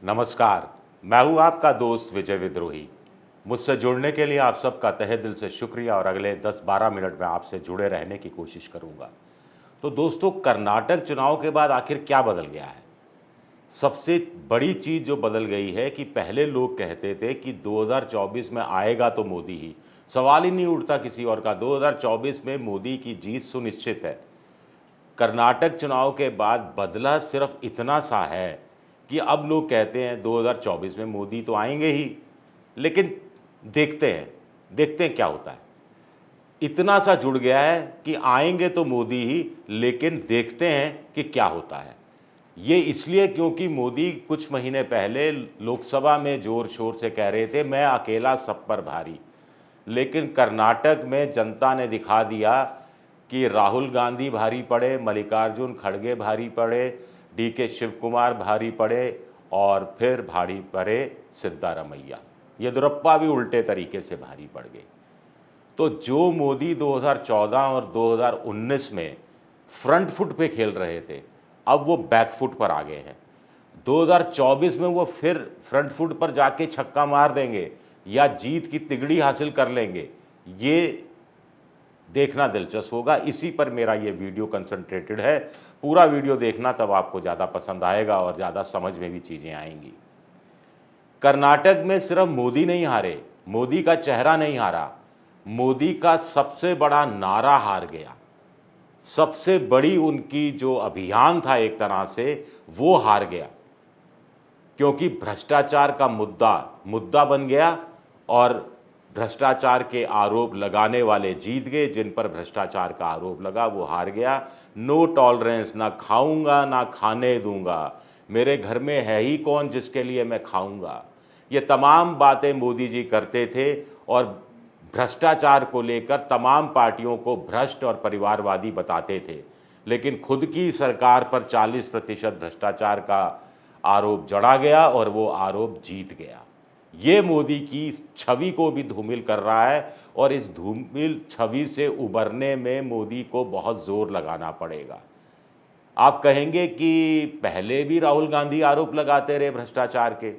नमस्कार। मैं हूं आपका दोस्त विजय विद्रोही। मुझसे जुड़ने के लिए आप सबका तहे दिल से शुक्रिया और अगले 10-12 मिनट में आपसे जुड़े रहने की कोशिश करूंगा। तो दोस्तों, कर्नाटक चुनाव के बाद आखिर क्या बदल गया है? सबसे बड़ी चीज़ जो बदल गई है कि पहले लोग कहते थे कि 2024 में आएगा तो मोदी ही, सवाल ही नहीं उठता किसी और का। 2024 में मोदी की जीत सुनिश्चित है। कर्नाटक चुनाव के बाद बदला सिर्फ इतना सा है कि अब लोग कहते हैं 2024 में मोदी तो आएंगे ही, लेकिन देखते हैं क्या होता है। इतना सा जुड़ गया है कि आएंगे तो मोदी ही, लेकिन देखते हैं कि क्या होता है। ये इसलिए क्योंकि मोदी कुछ महीने पहले लोकसभा में जोर शोर से कह रहे थे मैं अकेला सब पर भारी, लेकिन कर्नाटक में जनता ने दिखा दिया कि राहुल गांधी भारी पड़े, मल्लिकार्जुन खड़गे भारी पड़े, डीके शिव कुमार भारी पड़े और फिर भारी पड़े सिद्धारमैया। येदियुरप्पा भी उल्टे तरीके से भारी पड़ गए। तो जो मोदी 2014 और 2019 में फ्रंट फुट पे खेल रहे थे, अब वो बैक फुट पर आ गए हैं। 2024 में वो फिर फ्रंट फुट पर जाके छक्का मार देंगे या जीत की तिगड़ी हासिल कर लेंगे, ये देखना दिलचस्प होगा। इसी पर मेरा ये वीडियो कंसंट्रेटेड है। पूरा वीडियो देखना, तब आपको ज़्यादा पसंद आएगा और ज़्यादा समझ में भी चीज़ें आएंगी। कर्नाटक में सिर्फ मोदी नहीं हारे, मोदी का चेहरा नहीं हारा, मोदी का सबसे बड़ा नारा हार गया। सबसे बड़ी उनकी जो अभियान था एक तरह से, वो हार गया, क्योंकि भ्रष्टाचार का मुद्दा बन गया और भ्रष्टाचार के आरोप लगाने वाले जीत गए। जिन पर भ्रष्टाचार का आरोप लगा वो हार गया। नो टॉलरेंस, ना खाऊंगा ना खाने दूंगा, मेरे घर में है ही कौन जिसके लिए मैं खाऊंगा, ये तमाम बातें मोदी जी करते थे और भ्रष्टाचार को लेकर तमाम पार्टियों को भ्रष्ट और परिवारवादी बताते थे। लेकिन खुद की सरकार पर 40% भ्रष्टाचार का आरोप जड़ा गया और वो आरोप जीत गया। ये मोदी की छवि को भी धूमिल कर रहा है और इस धूमिल छवि से उबरने में मोदी को बहुत जोर लगाना पड़ेगा। आप कहेंगे कि पहले भी राहुल गांधी आरोप लगाते रहे भ्रष्टाचार के।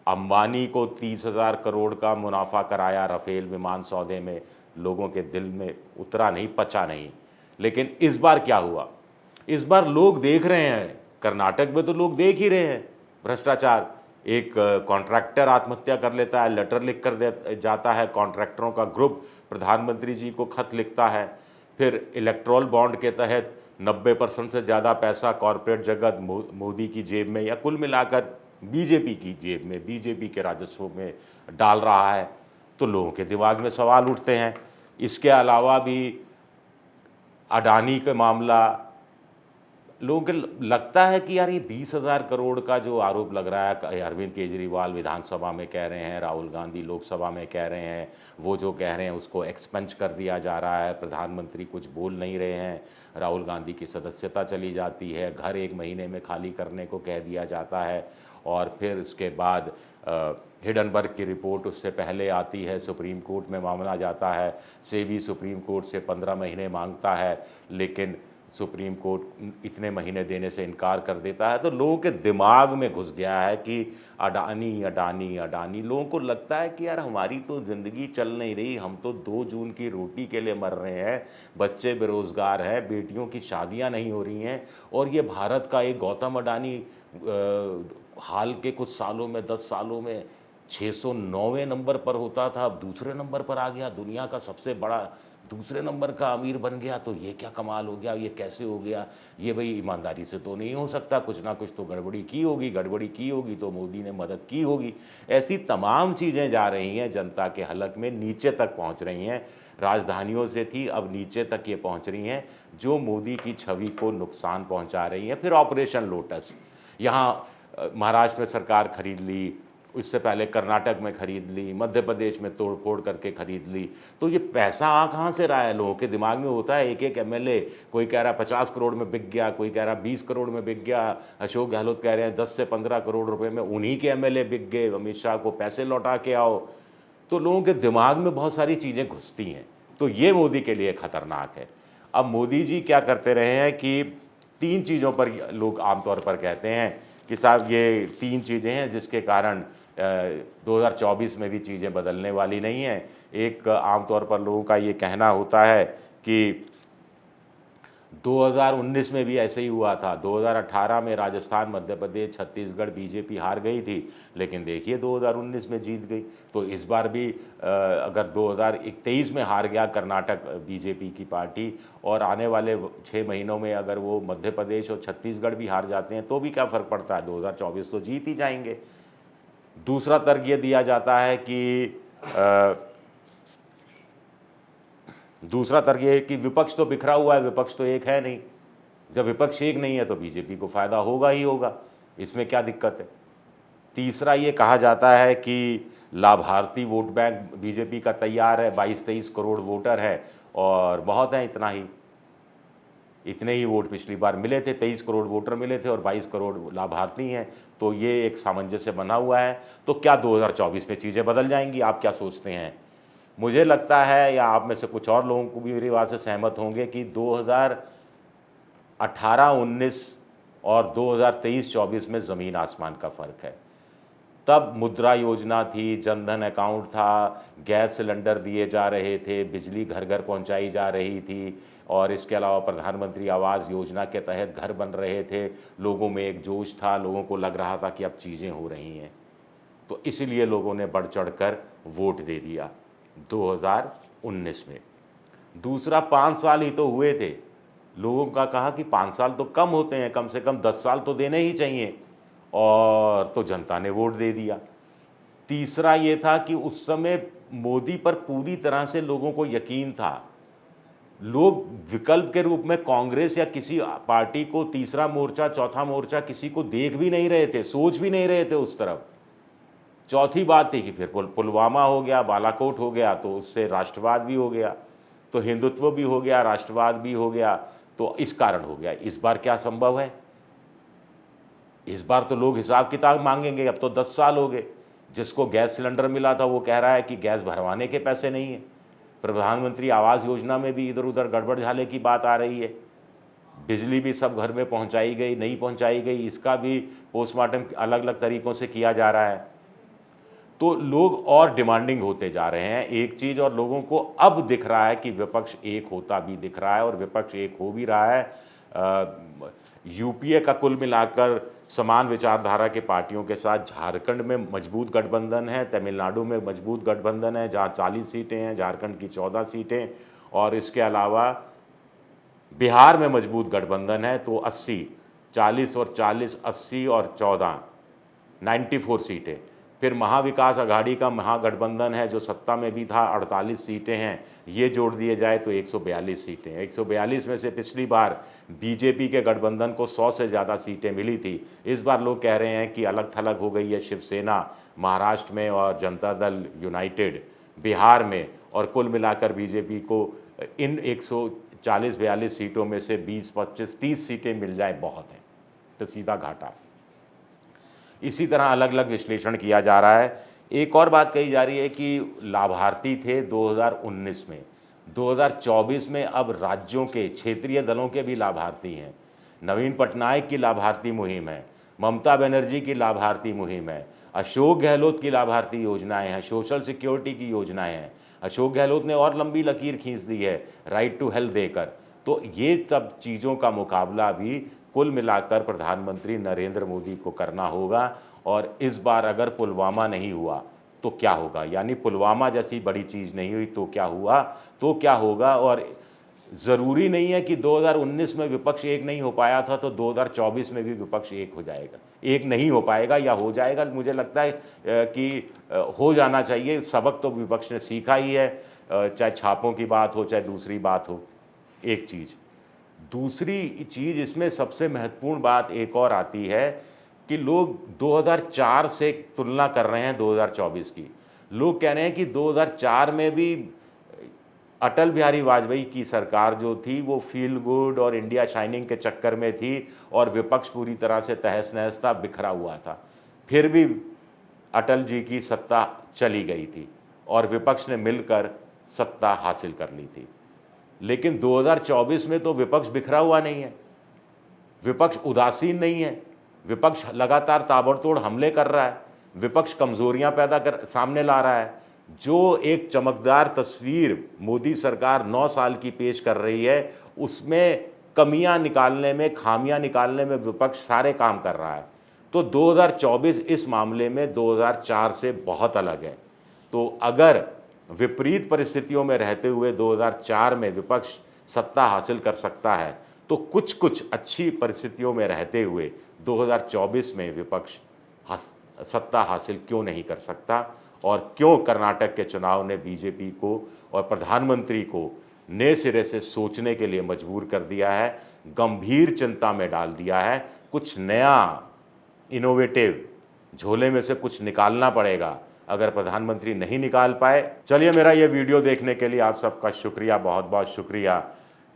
अंबानी को 30,000 करोड़ का मुनाफा कराया राफेल विमान सौदे में, लोगों के दिल में उतरा नहीं, पचा नहीं। लेकिन इस बार क्या हुआ? इस बार लोग देख रहे हैं, कर्नाटक में तो लोग देख ही रहे हैं भ्रष्टाचार। एक कॉन्ट्रैक्टर आत्महत्या कर लेता है, लेटर लिख कर दे जाता है, कॉन्ट्रैक्टरों का ग्रुप प्रधानमंत्री जी को खत लिखता है। फिर इलेक्ट्रोल बॉन्ड के तहत 90% से ज़्यादा पैसा कॉरपोरेट जगत मोदी की जेब में या कुल मिलाकर बीजेपी की जेब में, बीजेपी के राजस्व में डाल रहा है। तो लोगों के दिमाग में सवाल उठते हैं। इसके अलावा भी अडानी का मामला, लोगों को लगता है कि यार ये 20,000 करोड़ का जो आरोप लग रहा है, अरविंद केजरीवाल विधानसभा में कह रहे हैं, राहुल गांधी लोकसभा में कह रहे हैं, वो जो कह रहे हैं उसको एक्सपंज कर दिया जा रहा है, प्रधानमंत्री कुछ बोल नहीं रहे हैं, राहुल गांधी की सदस्यता चली जाती है, घर 1 महीने में खाली करने को कह दिया जाता है और फिर उसके बाद हिडनबर्ग की रिपोर्ट उससे पहले आती है, सुप्रीम कोर्ट में मामला जाता है, सेबी सुप्रीम कोर्ट से 15 महीने मांगता है, लेकिन सुप्रीम कोर्ट इतने महीने देने से इनकार कर देता है। तो लोगों के दिमाग में घुस गया है कि अडानी अडानी अडानी। लोगों को लगता है कि यार हमारी तो ज़िंदगी चल नहीं रही, हम तो 2 जून की रोटी के लिए मर रहे हैं, बच्चे बेरोज़गार हैं, बेटियों की शादियां नहीं हो रही हैं और ये भारत का एक गौतम अडानी हाल के कुछ सालों में, 10 सालों में 609वें नंबर पर होता था, अब दूसरे नंबर पर आ गया, दुनिया का सबसे बड़ा दूसरे नंबर का अमीर बन गया। तो ये क्या कमाल हो गया, ये कैसे हो गया? ये भाई ईमानदारी से तो नहीं हो सकता, कुछ ना कुछ तो गड़बड़ी की होगी, गड़बड़ी की होगी तो मोदी ने मदद की होगी। ऐसी तमाम चीज़ें जा रही हैं जनता के हलक में, नीचे तक पहुंच रही हैं। राजधानियों से थी, अब नीचे तक ये पहुंच रही हैं, जो मोदी की छवि को नुकसान पहुंचा रही हैं। फिर ऑपरेशन लोटस, यहाँ महाराष्ट्र में सरकार खरीद ली, इससे पहले कर्नाटक में खरीद ली, मध्य प्रदेश में तोड़ फोड़ करके खरीद ली। तो ये पैसा आ कहाँ से रहा है? लोगों के दिमाग में होता है एक एक एमएलए, कोई कह रहा है 50 करोड़ में बिक गया, कोई कह रहा है 20 करोड़ में बिक गया, अशोक गहलोत कह रहे हैं 10 से 15 करोड़ रुपए में उन्हीं के एमएलए बिक गए, अमित शाह को पैसे लौटा के आओ। तो लोगों के दिमाग में बहुत सारी चीज़ें घुसती हैं। तो ये मोदी के लिए खतरनाक है। अब मोदी जी क्या करते रहे हैं कि 3 चीज़ों पर लोग आमतौर पर कहते हैं कि साहब ये 3 चीज़ें हैं जिसके कारण 2024 में भी चीज़ें बदलने वाली नहीं हैं। एक आमतौर पर लोगों का ये कहना होता है कि 2019 में भी ऐसे ही हुआ था। 2018 में राजस्थान, मध्य प्रदेश, छत्तीसगढ़ बीजेपी हार गई थी, लेकिन देखिए 2019 में जीत गई। तो इस बार भी अगर 2023 में हार गया कर्नाटक बीजेपी की पार्टी, और आने वाले 6 महीनों में अगर वो मध्य प्रदेश और छत्तीसगढ़ भी हार जाते हैं तो भी क्या फ़र्क पड़ता है, 2024 तो जीत ही जाएंगे। दूसरा तर्क ये दिया जाता है कि दूसरा तर्क ये है कि विपक्ष तो बिखरा हुआ है, विपक्ष तो एक है नहीं। जब विपक्ष एक नहीं है तो बीजेपी को फ़ायदा होगा ही होगा, इसमें क्या दिक्कत है। तीसरा ये कहा जाता है कि लाभार्थी वोट बैंक बीजेपी का तैयार है, 22-23 करोड़ वोटर है और बहुत है इतना ही। इतने ही वोट पिछली बार मिले थे, 23 करोड़ वोटर मिले थे और 22 करोड़ लाभार्थी हैं, तो ये एक सामंजस्य बना हुआ है। तो क्या 2024 में चीज़ें बदल जाएंगी, आप क्या सोचते हैं? मुझे लगता है, या आप में से कुछ और लोगों को भी मेरी बात से सहमत होंगे, कि 2018-19 और 2023-24 में ज़मीन आसमान का फ़र्क है। तब मुद्रा योजना थी, जनधन अकाउंट था, गैस सिलेंडर दिए जा रहे थे, बिजली घर घर पहुंचाई जा रही थी, और इसके अलावा प्रधानमंत्री आवास योजना के तहत घर बन रहे थे। लोगों में एक जोश था, लोगों को लग रहा था कि अब चीज़ें हो रही हैं, तो इसलिए लोगों ने बढ़ चढ़ कर वोट दे दिया 2019 में। दूसरा, 5 साल ही तो हुए थे। लोगों का कहा कि 5 साल तो कम होते हैं, कम से कम 10 साल तो देने ही चाहिए, और तो जनता ने वोट दे दिया। तीसरा ये था कि उस समय मोदी पर पूरी तरह से लोगों को यकीन था। लोग विकल्प के रूप में कांग्रेस या किसी पार्टी को, तीसरा मोर्चा, चौथा मोर्चा, किसी को देख भी नहीं रहे थे, सोच भी नहीं रहे थे उस तरफ। चौथी बात थी कि फिर पुलवामा हो गया, बालाकोट हो गया, तो उससे राष्ट्रवाद भी हो गया, तो हिंदुत्व भी हो गया, राष्ट्रवाद भी हो गया, तो इस कारण हो गया। इस बार क्या संभव है? इस बार तो लोग हिसाब किताब मांगेंगे। अब तो 10 साल हो गए, जिसको गैस सिलेंडर मिला था वो कह रहा है कि गैस भरवाने के पैसे नहीं हैं। प्रधानमंत्री आवास योजना में भी इधर उधर गड़बड़ झाले की बात आ रही है। बिजली भी सब घर में पहुंचाई गई, नहीं पहुंचाई गई, इसका भी पोस्टमार्टम अलग अलग तरीक़ों से किया जा रहा है। तो लोग और डिमांडिंग होते जा रहे हैं एक चीज़, और लोगों को अब दिख रहा है कि विपक्ष एक होता भी दिख रहा है, और विपक्ष एक हो भी रहा है। यूपीए का कुल मिलाकर समान विचारधारा के पार्टियों के साथ झारखंड में मजबूत गठबंधन है, तमिलनाडु में मजबूत गठबंधन है जहां 40 सीटें हैं, झारखंड की 14 सीटें, और इसके अलावा बिहार में मजबूत गठबंधन है, तो 80, 40 और 40, 80 और 14, 94 सीटें। फिर महाविकास अघाड़ी का महागठबंधन है जो सत्ता में भी था, 48 सीटें हैं, ये जोड़ दिए जाए तो 142 सीटें। 142 में से पिछली बार बीजेपी के गठबंधन को 100 से ज़्यादा सीटें मिली थी। इस बार लोग कह रहे हैं कि अलग थलग हो गई है शिवसेना महाराष्ट्र में और जनता दल यूनाइटेड बिहार में, और कुल मिलाकर बीजेपी को इन 140-42 सीटों में से 20, 25, 30 सीटें मिल जाए बहुत है, तो सीधा घाटा। इसी तरह अलग अलग विश्लेषण किया जा रहा है। एक और बात कही जा रही है कि लाभार्थी थे 2019 में, 2024 में अब राज्यों के क्षेत्रीय दलों के भी लाभार्थी हैं। नवीन पटनायक की लाभार्थी मुहिम है, ममता बनर्जी की लाभार्थी मुहिम है, अशोक गहलोत की लाभार्थी योजनाएं हैं, सोशल सिक्योरिटी की योजनाएं हैं। अशोक गहलोत ने और लंबी लकीर खींच दी है राइट टू हेल्थ देकर। तो ये सब चीज़ों का मुकाबला भी कुल मिलाकर प्रधानमंत्री नरेंद्र मोदी को करना होगा। और इस बार अगर पुलवामा नहीं हुआ तो क्या होगा, यानी पुलवामा जैसी बड़ी चीज़ नहीं हुई तो क्या हुआ, तो क्या होगा। और ज़रूरी नहीं है कि 2019 में विपक्ष एक नहीं हो पाया था तो 2024 में भी विपक्ष एक हो जाएगा, एक नहीं हो पाएगा या हो जाएगा। मुझे लगता है कि हो जाना चाहिए। सबक तो विपक्ष ने सीखा ही है, चाहे छापों की बात हो चाहे दूसरी बात हो। एक चीज़, दूसरी चीज़ इसमें सबसे महत्वपूर्ण बात एक और आती है कि लोग 2004 से तुलना कर रहे हैं 2024 की। लोग कह रहे हैं कि 2004 में भी अटल बिहारी वाजपेयी की सरकार जो थी वो फील गुड और इंडिया शाइनिंग के चक्कर में थी और विपक्ष पूरी तरह से तहस नहस था, बिखरा हुआ था। फिर भी अटल जी की सत्ता चली गई थी और विपक्ष ने मिलकर सत्ता हासिल कर ली थी। लेकिन 2024 में तो विपक्ष बिखरा हुआ नहीं है, विपक्ष उदासीन नहीं है, विपक्ष लगातार ताबड़तोड़ हमले कर रहा है, विपक्ष कमज़ोरियां पैदा कर सामने ला रहा है। जो एक चमकदार तस्वीर मोदी सरकार 9 साल की पेश कर रही है, उसमें कमियां निकालने में, खामियां निकालने में विपक्ष सारे काम कर रहा है। तो 2024 इस मामले में 2004 से बहुत अलग है। तो अगर विपरीत परिस्थितियों में रहते हुए 2004 में विपक्ष सत्ता हासिल कर सकता है, तो कुछ अच्छी परिस्थितियों में रहते हुए 2024 में विपक्ष सत्ता हासिल क्यों नहीं कर सकता, और क्यों कर्नाटक के चुनाव ने बीजेपी को और प्रधानमंत्री को नए सिरे से सोचने के लिए मजबूर कर दिया है, गंभीर चिंता में डाल दिया है। कुछ नया इनोवेटिव झोले में से कुछ निकालना पड़ेगा। अगर प्रधानमंत्री नहीं निकाल पाए, चलिए, मेरा ये वीडियो देखने के लिए आप सबका शुक्रिया, बहुत बहुत शुक्रिया।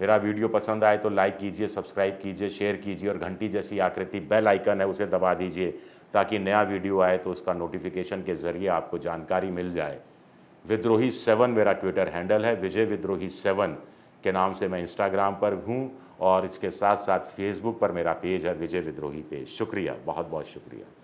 मेरा वीडियो पसंद आए तो लाइक कीजिए, सब्सक्राइब कीजिए, शेयर कीजिए और घंटी जैसी आकृति बेल आइकन है उसे दबा दीजिए, ताकि नया वीडियो आए तो उसका नोटिफिकेशन के ज़रिए आपको जानकारी मिल जाए। विद्रोही 7 मेरा ट्विटर हैंडल है, विजय विद्रोही 7 के नाम से मैं इंस्टाग्राम पर हूँ, और इसके साथ साथ फेसबुक पर मेरा पेज है विजय विद्रोही पेज। शुक्रिया, बहुत बहुत शुक्रिया।